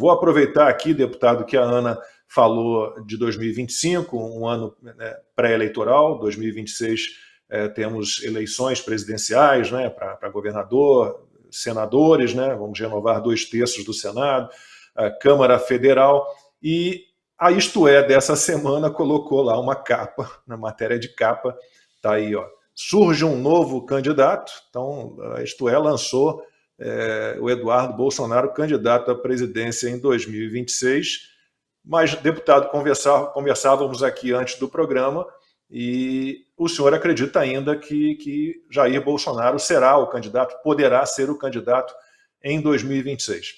Vou aproveitar aqui, deputado, que a Ana falou de 2025, um ano, né, pré-eleitoral. 2026 temos eleições presidenciais, né, para governador, senadores, né, vamos renovar 2/3 do Senado, a Câmara Federal, e a Isto É dessa semana colocou lá uma capa, na matéria de capa, está aí, ó, surge um novo candidato. Então a Isto É lançou o Eduardo Bolsonaro candidato à presidência em 2026, mas, deputado, conversávamos aqui antes do programa e o senhor acredita ainda que Jair Bolsonaro será o candidato, poderá ser o candidato em 2026?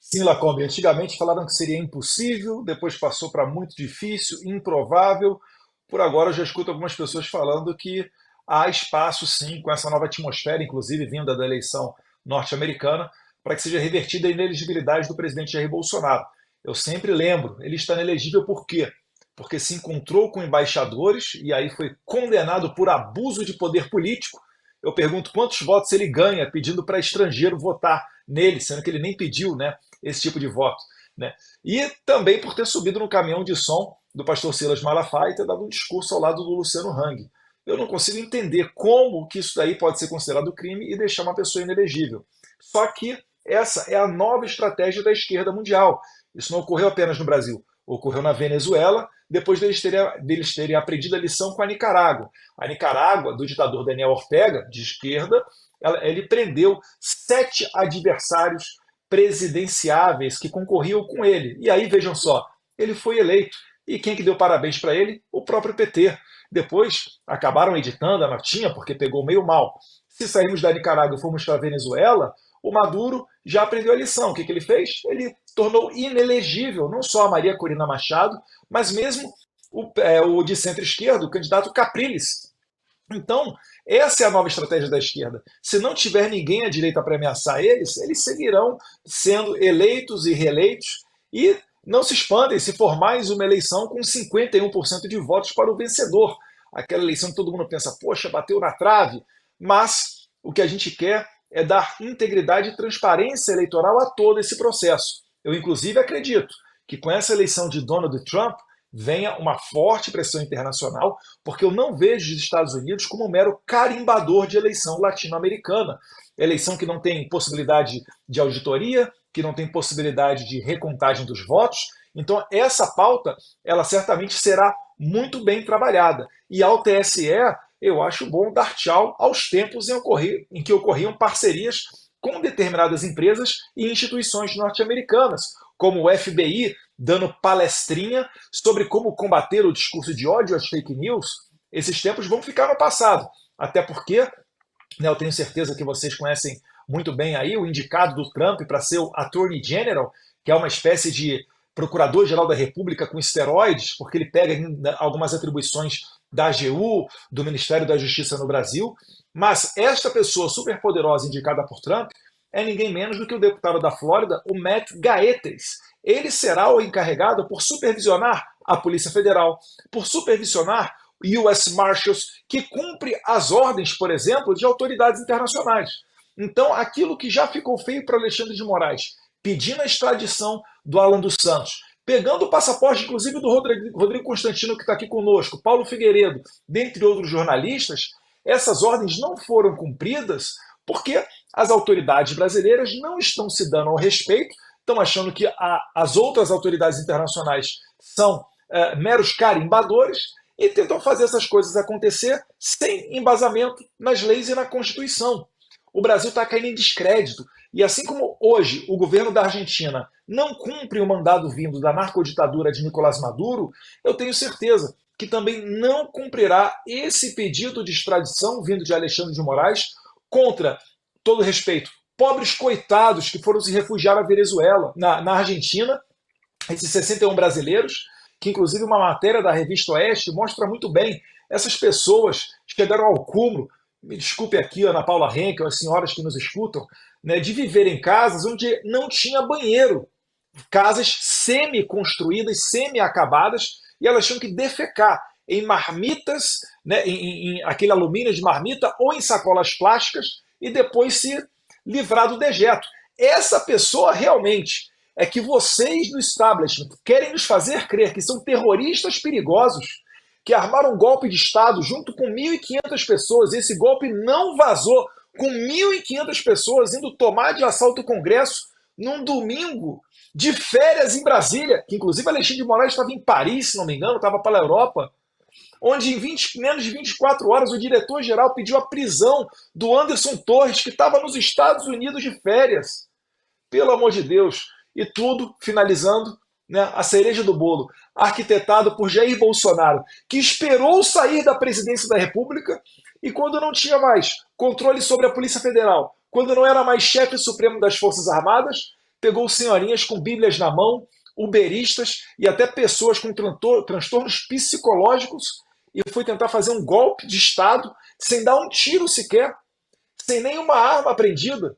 Sim, Lacombe, antigamente falaram que seria impossível, depois passou para muito difícil, improvável. Por agora eu já escuto algumas pessoas falando que há espaço sim, com essa nova atmosfera, inclusive vinda da eleição norte-americana, para que seja revertida a inelegibilidade do presidente Jair Bolsonaro. Eu sempre lembro, ele está inelegível por quê? Porque se encontrou com embaixadores e aí foi condenado por abuso de poder político. Eu pergunto quantos votos ele ganha pedindo para estrangeiro votar nele, sendo que ele nem pediu, né, esse tipo de voto, né? E também por ter subido no caminhão de som do pastor Silas Malafaia e ter dado um discurso ao lado do Luciano Hang. Eu não consigo entender como que isso daí pode ser considerado crime e deixar uma pessoa inelegível. Só que essa é a nova estratégia da esquerda mundial. Isso não ocorreu apenas no Brasil, ocorreu na Venezuela, depois deles terem aprendido a lição com a Nicarágua. A Nicarágua, do ditador Daniel Ortega, de esquerda, ele prendeu 7 adversários presidenciáveis que concorriam com ele. E aí, vejam só, ele foi eleito. E quem que deu parabéns para ele? O próprio PT. Depois acabaram editando a notinha porque pegou meio mal. Se saímos da Nicarágua e formos para a Venezuela, o Maduro já aprendeu a lição. O que ele fez? Ele tornou inelegível não só a Maria Corina Machado, mas mesmo o de centro-esquerda, o candidato Capriles. Então, essa é a nova estratégia da esquerda. Se não tiver ninguém à direita para ameaçar eles, eles seguirão sendo eleitos e reeleitos e não se espantem se for mais uma eleição com 51% de votos para o vencedor. Aquela eleição que todo mundo pensa, poxa, bateu na trave. Mas o que a gente quer é dar integridade e transparência eleitoral a todo esse processo. Eu, inclusive, acredito que com essa eleição de Donald Trump venha uma forte pressão internacional, porque eu não vejo os Estados Unidos como um mero carimbador de eleição latino-americana. Eleição que não tem possibilidade de auditoria, que não tem possibilidade de recontagem dos votos. Então, essa pauta, ela certamente será muito bem trabalhada. E ao TSE, eu acho bom dar tchau aos tempos em que ocorriam parcerias com determinadas empresas e instituições norte-americanas, como o FBI, dando palestrinha sobre como combater o discurso de ódio às fake news. Esses tempos vão ficar no passado, até porque, né, eu tenho certeza que vocês conhecem muito bem aí o indicado do Trump para ser o Attorney General, que é uma espécie de procurador-geral da República com esteroides, porque ele pega algumas atribuições da AGU, do Ministério da Justiça no Brasil, mas esta pessoa superpoderosa indicada por Trump é ninguém menos do que o deputado da Flórida, o Matt Gaetz. Ele será o encarregado por supervisionar a Polícia Federal, por supervisionar US Marshals, que cumpre as ordens, por exemplo, de autoridades internacionais. Então, aquilo que já ficou feio para Alexandre de Moraes, pedindo a extradição do Alan dos Santos, pegando o passaporte, inclusive, do Rodrigo Constantino, que está aqui conosco, Paulo Figueiredo, dentre outros jornalistas, essas ordens não foram cumpridas porque as autoridades brasileiras não estão se dando ao respeito, estão achando que as outras autoridades internacionais são meros carimbadores e tentam fazer essas coisas acontecer sem embasamento nas leis e na Constituição. O Brasil está caindo em descrédito. E assim como hoje o governo da Argentina não cumpre o mandado vindo da narcoditadura de Nicolás Maduro, eu tenho certeza que também não cumprirá esse pedido de extradição vindo de Alexandre de Moraes contra, todo respeito, pobres coitados que foram se refugiar na Venezuela, na Argentina, esses 61 brasileiros, que inclusive uma matéria da revista Oeste mostra muito bem, essas pessoas chegaram ao cúmulo, me desculpe aqui, Ana Paula Henkel, as senhoras que nos escutam, né, de viver em casas onde não tinha banheiro, casas semi-construídas, semi-acabadas, e elas tinham que defecar em marmitas, né, em aquele alumínio de marmita ou em sacolas plásticas, e depois se livrar do dejeto. essa pessoa realmente é que vocês no establishment querem nos fazer crer que são terroristas perigosos que armaram um golpe de Estado junto com 1.500 pessoas. Esse golpe não vazou, com 1.500 pessoas indo tomar de assalto o Congresso num domingo de férias em Brasília, que inclusive Alexandre de Moraes estava em Paris, se não me engano, estava para a Europa, onde em menos de 24 horas o diretor-geral pediu a prisão do Anderson Torres, que estava nos Estados Unidos de férias. Pelo amor de Deus. E tudo, finalizando, né, a cereja do bolo, arquitetado por Jair Bolsonaro, que esperou sair da presidência da República e quando não tinha mais controle sobre a Polícia Federal, quando não era mais chefe supremo das Forças Armadas, pegou senhorinhas com bíblias na mão, uberistas e até pessoas com transtornos psicológicos e foi tentar fazer um golpe de Estado sem dar um tiro sequer, sem nenhuma arma apreendida.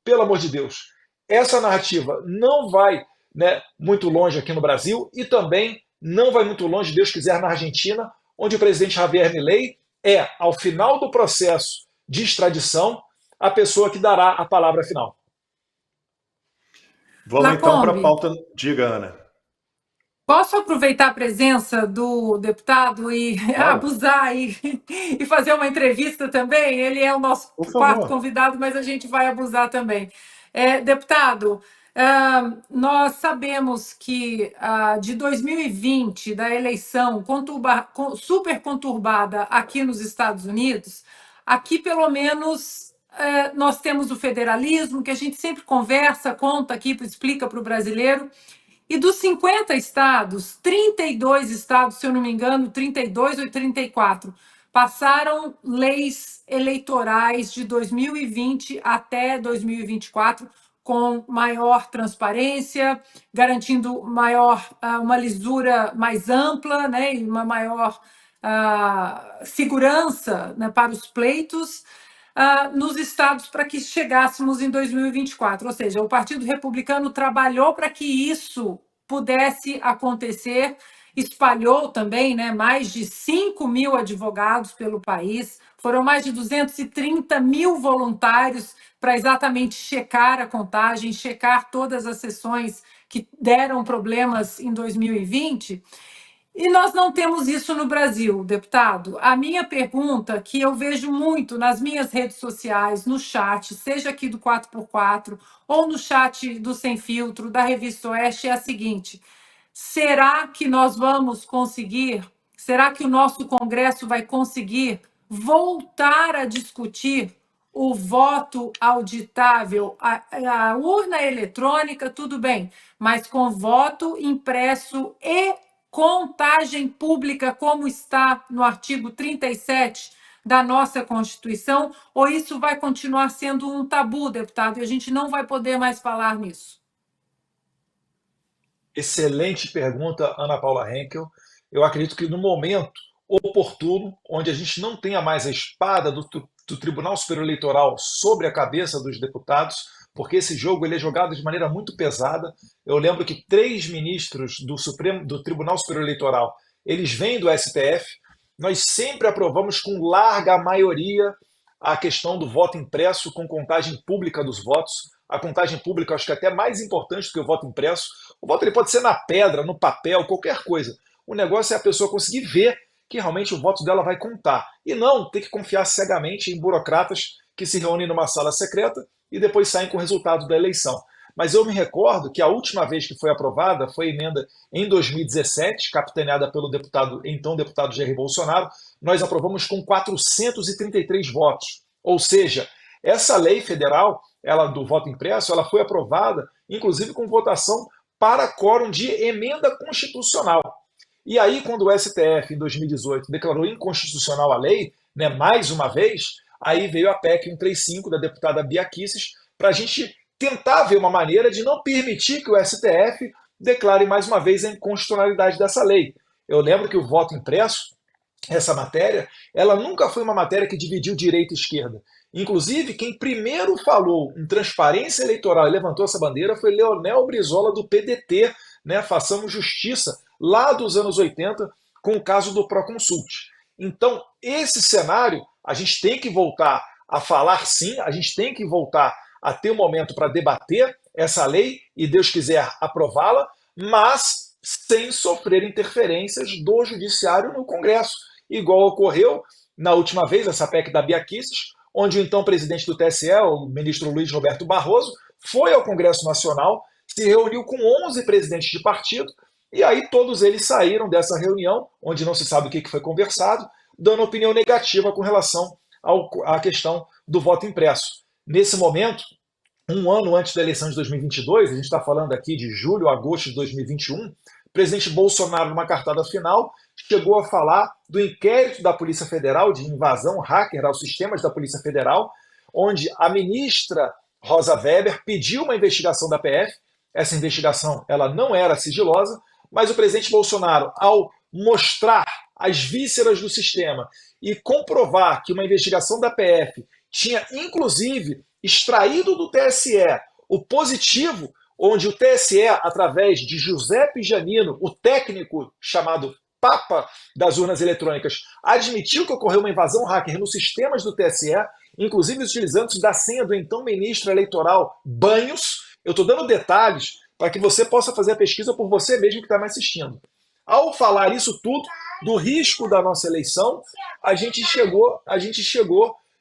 Pelo amor de Deus. Essa narrativa não vai, né, muito longe aqui no Brasil e também não vai muito longe, Deus quiser, na Argentina, onde o presidente Javier Milei é, ao final do processo de extradição, a pessoa que dará a palavra final. Vamos então para a pauta. Diga, Ana. Posso aproveitar a presença do deputado e abusar e fazer uma entrevista também? Ele é o nosso quarto convidado, mas a gente vai abusar também. Deputado, nós sabemos que de 2020, da eleição super conturbada aqui nos Estados Unidos, aqui pelo menos nós temos o federalismo, que a gente sempre conversa, conta aqui, explica para o brasileiro. E dos 50 estados, 32 estados, se eu não me engano, 32 ou 34, passaram leis eleitorais de 2020 até 2024 com maior transparência, garantindo uma lisura mais ampla, né, e uma maior segurança, né, para os pleitos. Nos estados para que chegássemos em 2024. Ou seja, o Partido Republicano trabalhou para que isso pudesse acontecer, espalhou também, né, mais de 5 mil advogados pelo país, foram mais de 230 mil voluntários para exatamente checar a contagem, checar todas as sessões que deram problemas em 2020. E nós não temos isso no Brasil, deputado. A minha pergunta, que eu vejo muito nas minhas redes sociais, no chat, seja aqui do 4x4 ou no chat do Sem Filtro, da Revista Oeste, é a seguinte: será que nós vamos conseguir, será que o nosso Congresso vai conseguir voltar a discutir o voto auditável, a urna eletrônica, tudo bem, mas com voto impresso e contagem pública, como está no artigo 37 da nossa Constituição, ou isso vai continuar sendo um tabu, deputado, e a gente não vai poder mais falar nisso? Excelente pergunta, Ana Paula Henkel. Eu acredito que no momento oportuno, onde a gente não tenha mais a espada do Tribunal Superior Eleitoral sobre a cabeça dos deputados, porque esse jogo ele é jogado de maneira muito pesada. Eu lembro que 3 ministros do Tribunal Superior Eleitoral, eles vêm do STF. Nós sempre aprovamos com larga maioria a questão do voto impresso com contagem pública dos votos. A contagem pública acho que é até mais importante do que o voto impresso. O voto ele pode ser na pedra, no papel, qualquer coisa. O negócio é a pessoa conseguir ver que realmente o voto dela vai contar. E não ter que confiar cegamente em burocratas que se reúnem numa sala secreta e depois saem com o resultado da eleição. Mas eu me recordo que a última vez que foi aprovada foi a emenda em 2017, capitaneada pelo então deputado Jair Bolsonaro. Nós aprovamos com 433 votos. Ou seja, essa lei federal, ela do voto impresso, ela foi aprovada, inclusive com votação para quórum de emenda constitucional. E aí, quando o STF, em 2018, declarou inconstitucional a lei, né, mais uma vez, aí veio a PEC 135 da deputada Bia Kicis para a gente tentar ver uma maneira de não permitir que o STF declare mais uma vez a inconstitucionalidade dessa lei. Eu lembro que o voto impresso, essa matéria, ela nunca foi uma matéria que dividiu direita e esquerda. Inclusive, quem primeiro falou em transparência eleitoral e levantou essa bandeira foi Leonel Brizola, do PDT, né, Façamos Justiça, lá dos anos 80, com o caso do Proconsult. Então, esse cenário, a gente tem que voltar a falar sim, a gente tem que voltar a ter um momento para debater essa lei e, Deus quiser, aprová-la, mas sem sofrer interferências do Judiciário no Congresso, igual ocorreu na última vez, essa PEC da Bia Kicis, onde o então presidente do TSE, o ministro Luiz Roberto Barroso, foi ao Congresso Nacional, se reuniu com 11 presidentes de partido, e aí todos eles saíram dessa reunião, onde não se sabe o que foi conversado, dando opinião negativa com relação à questão do voto impresso. Nesse momento, um ano antes da eleição de 2022, a gente está falando aqui de julho, agosto de 2021, o presidente Bolsonaro, numa cartada final, chegou a falar do inquérito da Polícia Federal de invasão hacker aos sistemas da Polícia Federal, onde a ministra Rosa Weber pediu uma investigação da PF. Essa investigação ela não era sigilosa, mas o presidente Bolsonaro, ao mostrar as vísceras do sistema e comprovar que uma investigação da PF tinha, inclusive, extraído do TSE o positivo, onde o TSE, através de Giuseppe Giannino, o técnico chamado Papa das urnas eletrônicas, admitiu que ocorreu uma invasão hacker nos sistemas do TSE, inclusive utilizando-se da senha do então ministro eleitoral Banhos. Eu estou dando detalhes para que você possa fazer a pesquisa por você mesmo que está me assistindo. Ao falar isso tudo, do risco da nossa eleição, a gente chegou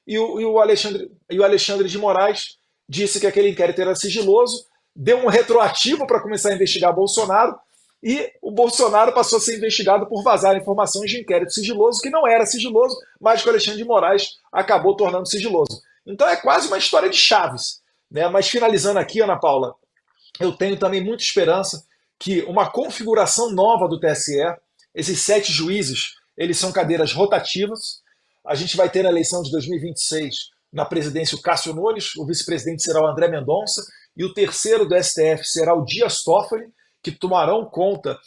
e o Alexandre de Moraes disse que aquele inquérito era sigiloso, deu um retroativo para começar a investigar Bolsonaro, e o Bolsonaro passou a ser investigado por vazar informações de inquérito sigiloso, que não era sigiloso, mas que o Alexandre de Moraes acabou tornando sigiloso. Então é quase uma história de Chaves, né? Mas finalizando aqui, Ana Paula, eu tenho também muita esperança que uma configuração nova do TSE, esses 7 juízes, eles são cadeiras rotativas. A gente vai ter na eleição de 2026, na presidência, o Cássio Nunes, o vice-presidente será o André Mendonça, e o terceiro do STF será o Dias Toffoli, que tomarão conta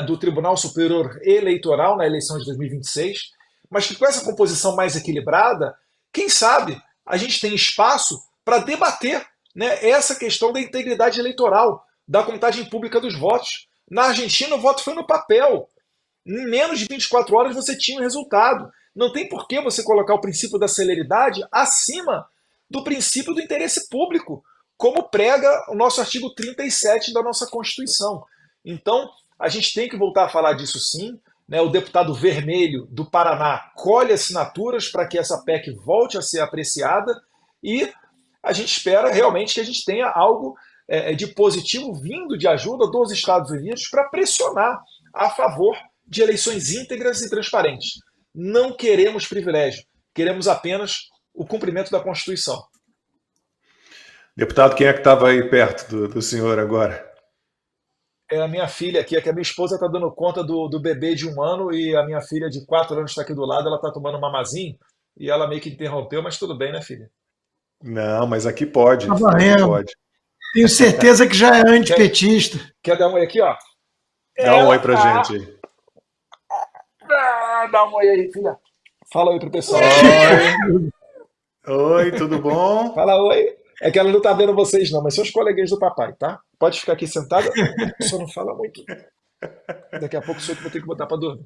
do Tribunal Superior Eleitoral na eleição de 2026, mas que com essa composição mais equilibrada, quem sabe a gente tem espaço para debater, né, essa questão da integridade eleitoral, da contagem pública dos votos. Na Argentina, o voto foi no papel. Em menos de 24 horas você tinha o resultado. Não tem por que você colocar o princípio da celeridade acima do princípio do interesse público, como prega o nosso artigo 37 da nossa Constituição. Então, a gente tem que voltar a falar disso sim. Né? O deputado Vermelho, do Paraná, colhe assinaturas para que essa PEC volte a ser apreciada e a gente espera realmente que a gente tenha algo de positivo vindo de ajuda dos Estados Unidos para pressionar a favor de eleições íntegras e transparentes. Não queremos privilégio, queremos apenas o cumprimento da Constituição. Deputado, quem é que estava aí perto do senhor agora? É a minha filha aqui, é que a minha esposa está dando conta do bebê de 1 ano e a minha filha de 4 anos está aqui do lado, ela está tomando um mamazinho e ela meio que interrompeu, mas tudo bem, né, filha? Não, mas aqui pode. Tá Aqui valendo. pode. Tenho certeza que já é antipetista. Quer dar um oi aqui, ó? Dá um oi pra gente aí. Dá um oi aí, filha. Fala oi pro pessoal. Oi, tudo bom? Fala oi. É que ela não tá vendo vocês não, mas são os coleguinhas do papai, tá? Pode ficar aqui sentada, só não fala muito. Daqui a pouco sou eu que vou ter que botar pra dormir.